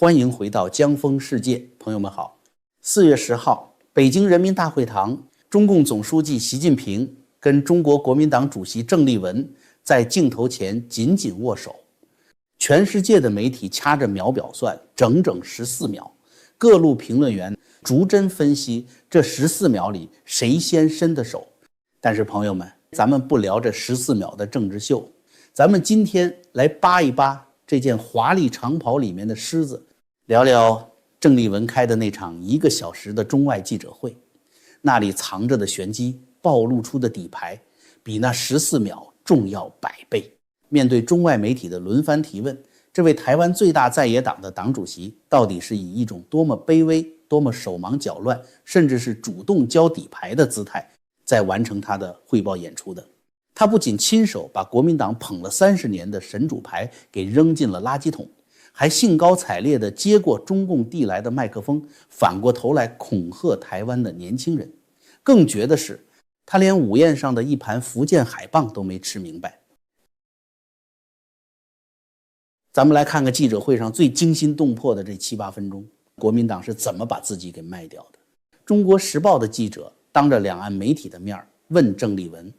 欢迎回到江峰世界，朋友们好。4月10号，北京人民大会堂，中共总书记习近平跟中国国民党主席郑丽文在镜头前紧紧握手。全世界的媒体掐着秒表算，整整14秒。各路评论员逐帧分析这14秒里谁先伸的手。但是朋友们，咱们不聊这14秒的政治秀，咱们今天来扒一扒这件华丽长袍里面的狮子，聊聊郑丽文开的那场1个小时的中外记者会。那里藏着的玄机，暴露出的底牌，比那14秒重要100倍。面对中外媒体的轮番提问，这位台湾最大在野党的党主席到底是以一种多么卑微、多么手忙脚乱，甚至是主动交底牌的姿态在完成他的汇报演出的。他不仅亲手把国民党捧了30年的神主牌给扔进了垃圾桶，还兴高采烈地接过中共递来的麦克风，反过头来恐吓台湾的年轻人。更绝的是，他连午宴上的一盘福建海蚌都没吃明白。咱们来看看记者会上最惊心动魄的这7、8分钟，国民党是怎么把自己给卖掉的。中国时报的记者当着两岸媒体的面问郑丽文，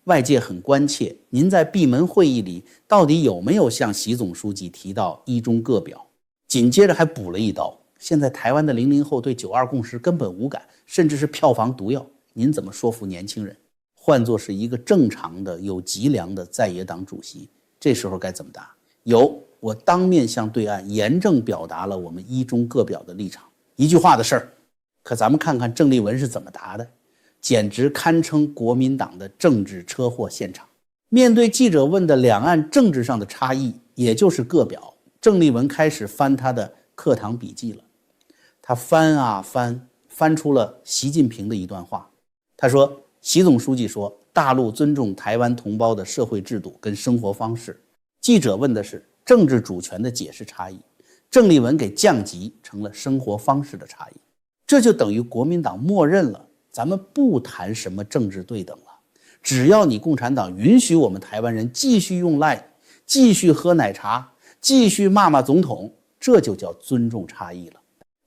外界很关切，您在闭门会议里到底有没有向习总书记提到一中各表？紧接着还补了一刀，现在台湾的00后对9·2共识根本无感，甚至是票房毒药，您怎么说服年轻人？换作是一个正常的有脊梁的在野党主席，这时候该怎么答？我当面向对岸严正表达了我们一中各表的立场，一句话的事儿。可咱们看看郑丽文是怎么答的，简直堪称国民党的政治车祸现场。面对记者问的两岸政治上的差异，也就是各表，郑丽文开始翻他的课堂笔记了。他翻啊翻出了习近平的一段话。他说，习总书记说，大陆尊重台湾同胞的社会制度跟生活方式。记者问的是政治主权的解释差异，郑丽文给降级成了生活方式的差异。这就等于国民党默认了咱们不谈什么政治对等了，只要你共产党允许我们台湾人继续用赖，继续喝奶茶，继续骂总统，这就叫尊重差异了。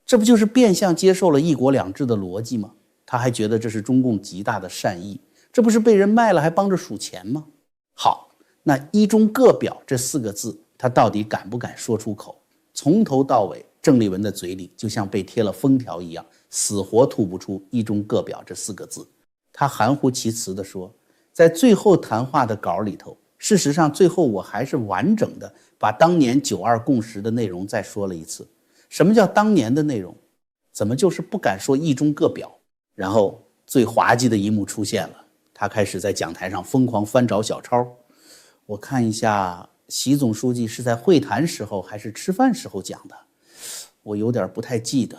这不就是变相接受了一国两制的逻辑吗？他还觉得这是中共极大的善意，这不是被人卖了还帮着数钱吗？好，那一中各表这4个字他到底敢不敢说出口？从头到尾，郑丽文的嘴里就像被贴了封条一样，死活吐不出一中各表这4个字。他含糊其辞地说，在最后谈话的稿里头，事实上最后我还是完整的把当年9·2共识的内容再说了一次。什么叫当年的内容？怎么就是不敢说一中各表？然后最滑稽的一幕出现了，他开始在讲台上疯狂翻找小抄。我看一下，习总书记是在会谈时候还是吃饭时候讲的，我有点不太记得。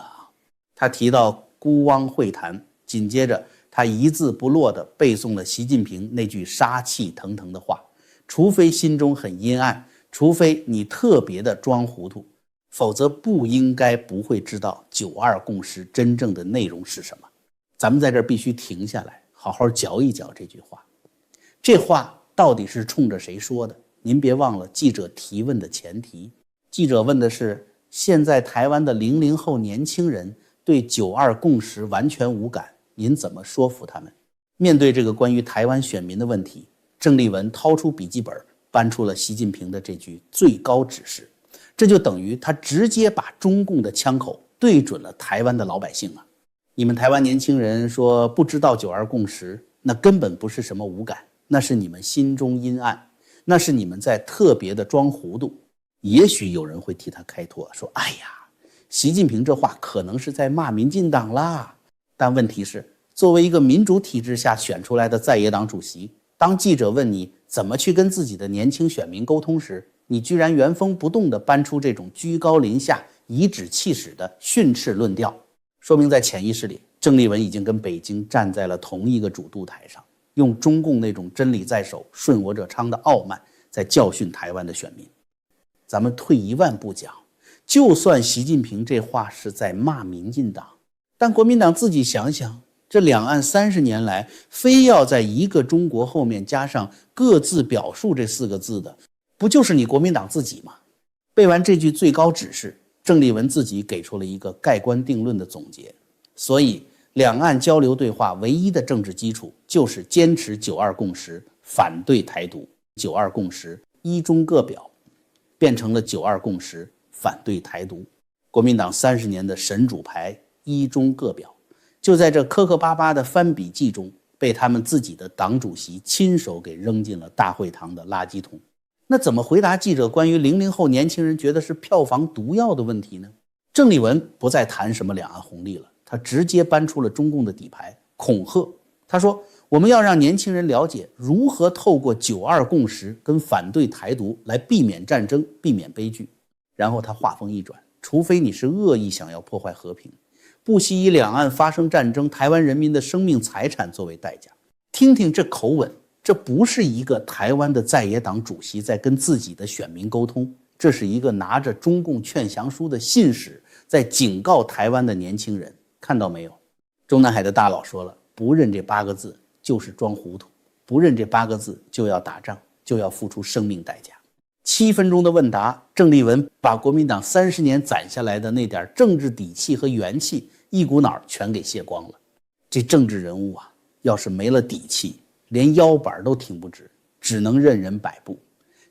他提到孤汪会谈，紧接着他一字不落地背诵了习近平那句杀气腾腾的话，除非心中很阴暗，除非你特别的装糊涂，否则不应该不会知道9·2共识真正的内容是什么。咱们在这儿必须停下来，好好嚼一嚼这句话。这话到底是冲着谁说的？您别忘了记者提问的前提。记者问的是，现在台湾的00后年轻人对9·2共识完全无感，您怎么说服他们？面对这个关于台湾选民的问题，郑丽文掏出笔记本，搬出了习近平的这句最高指示。这就等于他直接把中共的枪口对准了台湾的老百姓啊！你们台湾年轻人说不知道9·2共识，那根本不是什么无感，那是你们心中阴暗，那是你们在特别的装糊涂。也许有人会替他开脱，说哎呀，习近平这话可能是在骂民进党啦。但问题是，作为一个民主体制下选出来的在野党主席，当记者问你怎么去跟自己的年轻选民沟通时，你居然原封不动地搬出这种居高临下、颐指气使的训斥论调，说明在潜意识里，郑丽文已经跟北京站在了同一个主渡台上，用中共那种真理在手、顺我者昌的傲慢在教训台湾的选民。咱们退一万步讲，就算习近平这话是在骂民进党，但国民党自己想想，这两岸30年来非要在一个中国后面加上各自表述这4个字的，不就是你国民党自己吗？背完这句最高指示，郑丽文自己给出了一个盖棺定论的总结。所以两岸交流对话唯一的政治基础就是坚持九二共识，反对台独。九二共识一中各表变成了九二共识，反对台独。国民党30年的神主牌一中各表，就在这磕磕巴巴的翻笔记中，被他们自己的党主席亲手给扔进了大会堂的垃圾桶。那怎么回答记者关于00后年轻人觉得是票房毒药的问题呢？郑丽文不再谈什么两岸红利了，他直接搬出了中共的底牌，恐吓。他说，我们要让年轻人了解如何透过九二共识跟反对台独来避免战争，避免悲剧。然后他话锋一转，除非你是恶意想要破坏和平，不惜以两岸发生战争，台湾人民的生命财产作为代价。听听这口吻，这不是一个台湾的在野党主席在跟自己的选民沟通，这是一个拿着中共劝降书的信使在警告台湾的年轻人。看到没有？中南海的大佬说了，不认这8个字就是装糊涂，不认这8个字就要打仗，就要付出生命代价。7分钟的问答，郑丽文把国民党30年攒下来的那点政治底气和元气一股脑全给卸光了。这政治人物啊，要是没了底气，连腰板都挺不直，只能任人摆布。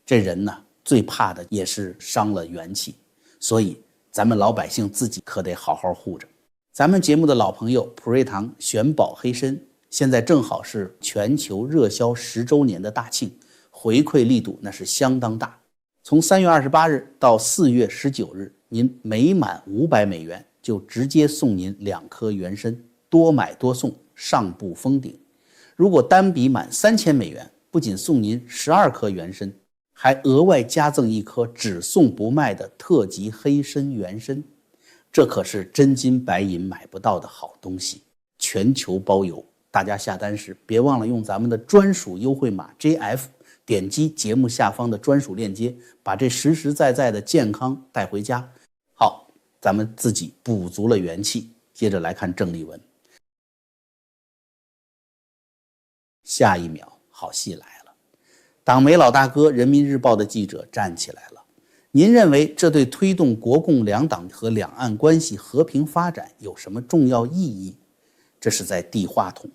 这人呢，最怕的也是伤了元气，所以咱们老百姓自己可得好好护着。咱们节目的老朋友普瑞堂玄宝黑参，现在正好是全球热销10周年的大庆，回馈力度那是相当大。从3月28日到4月19日，您每满500美元就直接送您2颗原参，多买多送，上不封顶。如果单笔满3000美元，不仅送您12颗原参，还额外加赠1颗只送不卖的特级黑参原参。这可是真金白银买不到的好东西，全球包邮。大家下单时别忘了用咱们的专属优惠码 JF， 点击节目下方的专属链接，把这实实在在的健康带回家。好，咱们自己补足了元气。接着来看郑丽文。下一秒，好戏来了，党媒老大哥人民日报的记者站起来了。您认为这对推动国共两党和两岸关系和平发展有什么重要意义？这是在递话筒。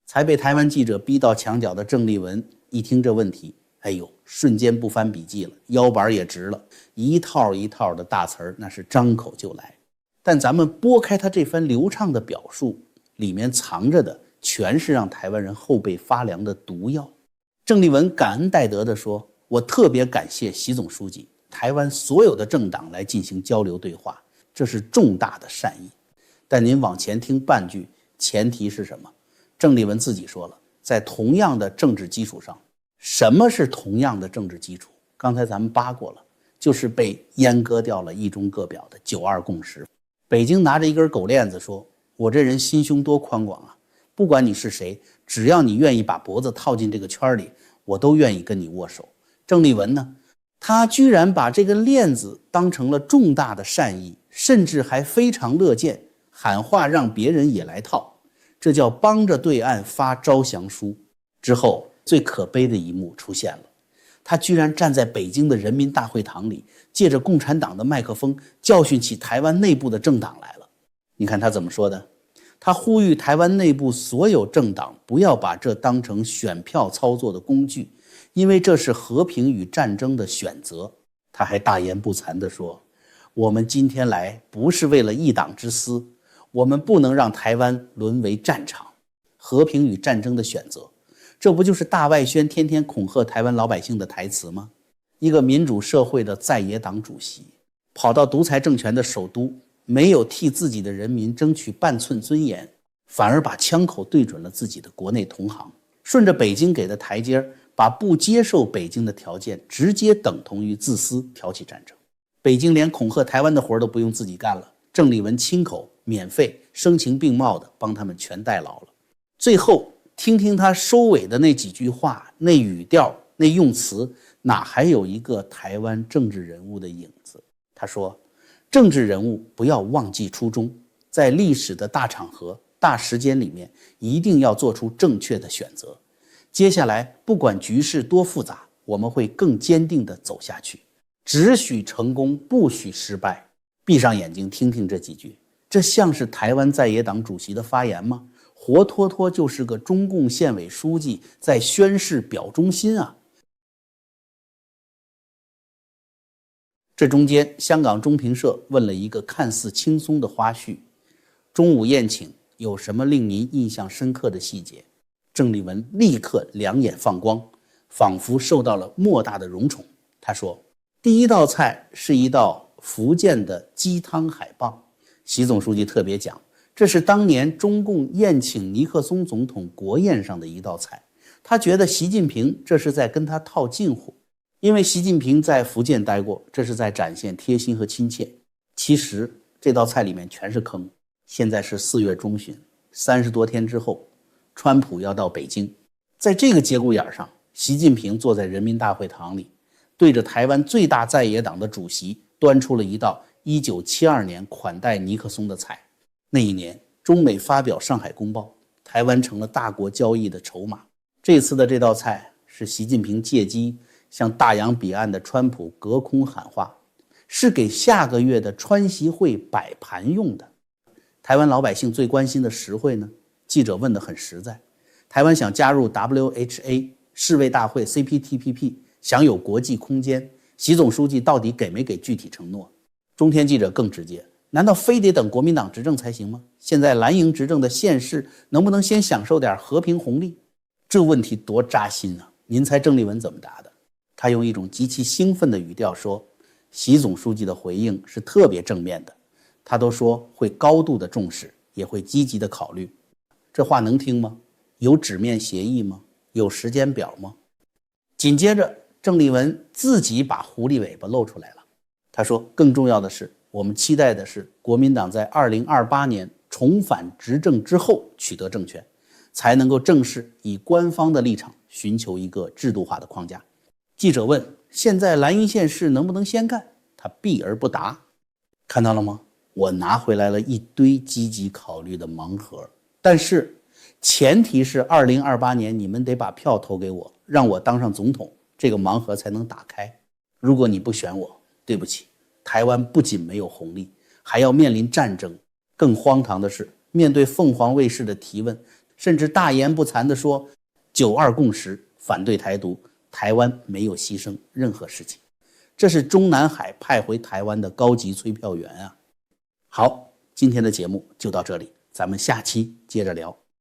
才被台湾记者逼到墙角的郑丽文一听这问题，哎呦，瞬间不翻笔记了，腰板也直了，一套一套的大词儿那是张口就来。但咱们拨开他这番流畅的表述，里面藏着的全是让台湾人后背发凉的毒药。郑丽文感恩戴德地说，我特别感谢习总书记，台湾所有的政党来进行交流对话，这是重大的善意。但您往前听半句，前提是什么？郑丽文自己说了，在同样的政治基础上。什么是同样的政治基础？刚才咱们扒过了，就是被阉割掉了一中各表的九二共识。北京拿着一根狗链子说，我这人心胸多宽广啊，不管你是谁，只要你愿意把脖子套进这个圈里，我都愿意跟你握手。郑丽文呢，他居然把这个链子当成了重大的善意，甚至还非常乐见，喊话让别人也来套，这叫帮着对岸发招降书。之后最可悲的一幕出现了，他居然站在北京的人民大会堂里，借着共产党的麦克风教训起台湾内部的政党来了。你看他怎么说的？他呼吁台湾内部所有政党不要把这当成选票操作的工具，因为这是和平与战争的选择。他还大言不惭地说，我们今天来不是为了一党之私，我们不能让台湾沦为战场。和平与战争的选择，这不就是大外宣天天恐吓台湾老百姓的台词吗？一个民主社会的在野党主席跑到独裁政权的首都，没有替自己的人民争取半寸尊严，反而把枪口对准了自己的国内同行，顺着北京给的台阶，把不接受北京的条件直接等同于自私，挑起战争。北京连恐吓台湾的活都不用自己干了，郑丽文亲口免费声情并茂的帮他们全代劳了。最后听听他收尾的那几句话，那语调，那用词，哪还有一个台湾政治人物的影子？他说，政治人物不要忘记初衷，在历史的大场合、大时间里面，一定要做出正确的选择。接下来不管局势多复杂，我们会更坚定地走下去，只许成功，不许失败。闭上眼睛听听这几句，这像是台湾在野党主席的发言吗？活脱脱就是个中共县委书记在宣誓表忠心啊！这中间，香港中评社问了一个看似轻松的花絮：中午宴请有什么令您印象深刻的细节？郑丽文立刻两眼放光，仿佛受到了莫大的荣宠。他说，第一道菜是一道福建的鸡汤海蚌，习总书记特别讲，这是当年中共宴请尼克松总统国宴上的一道菜。他觉得习近平这是在跟他套近乎，因为习近平在福建待过，这是在展现贴心和亲切。其实这道菜里面全是坑。现在是4月中旬，30多天之后，川普要到北京，在这个节骨眼上，习近平坐在人民大会堂里，对着台湾最大在野党的主席端出了一道1972年款待尼克松的菜。那一年，中美发表上海公报，台湾成了大国交易的筹码。这次的这道菜是习近平借机向大洋彼岸的川普隔空喊话，是给下个月的川习会摆盘用的。台湾老百姓最关心的实惠呢？记者问得很实在。台湾想加入 WHA 世卫大会 CPTPP， 享有国际空间，习总书记到底给没给具体承诺？中天记者更直接，难道非得等国民党执政才行吗？现在蓝营执政的县市能不能先享受点和平红利？这问题多扎心啊！您猜郑丽文怎么答的？他用一种极其兴奋的语调说，习总书记的回应是特别正面的，他都说会高度的重视，也会积极的考虑。这话能听吗？有纸面协议吗？有时间表吗？紧接着郑丽文自己把狐狸尾巴露出来了。他说，更重要的是，我们期待的是国民党在2028年重返执政之后取得政权，才能够正式以官方的立场寻求一个制度化的框架。记者问，现在蓝营县市能不能先干？他避而不答。看到了吗？我拿回来了一堆积极考虑的盲盒，但是前提是2028年你们得把票投给我，让我当上总统，这个盲盒才能打开。如果你不选我，对不起，台湾不仅没有红利，还要面临战争。更荒唐的是，面对凤凰卫视的提问，甚至大言不惭地说92共识，反对台独，台湾没有牺牲任何事情。这是中南海派回台湾的高级催票员啊！好，今天的节目就到这里，咱们下期接着聊。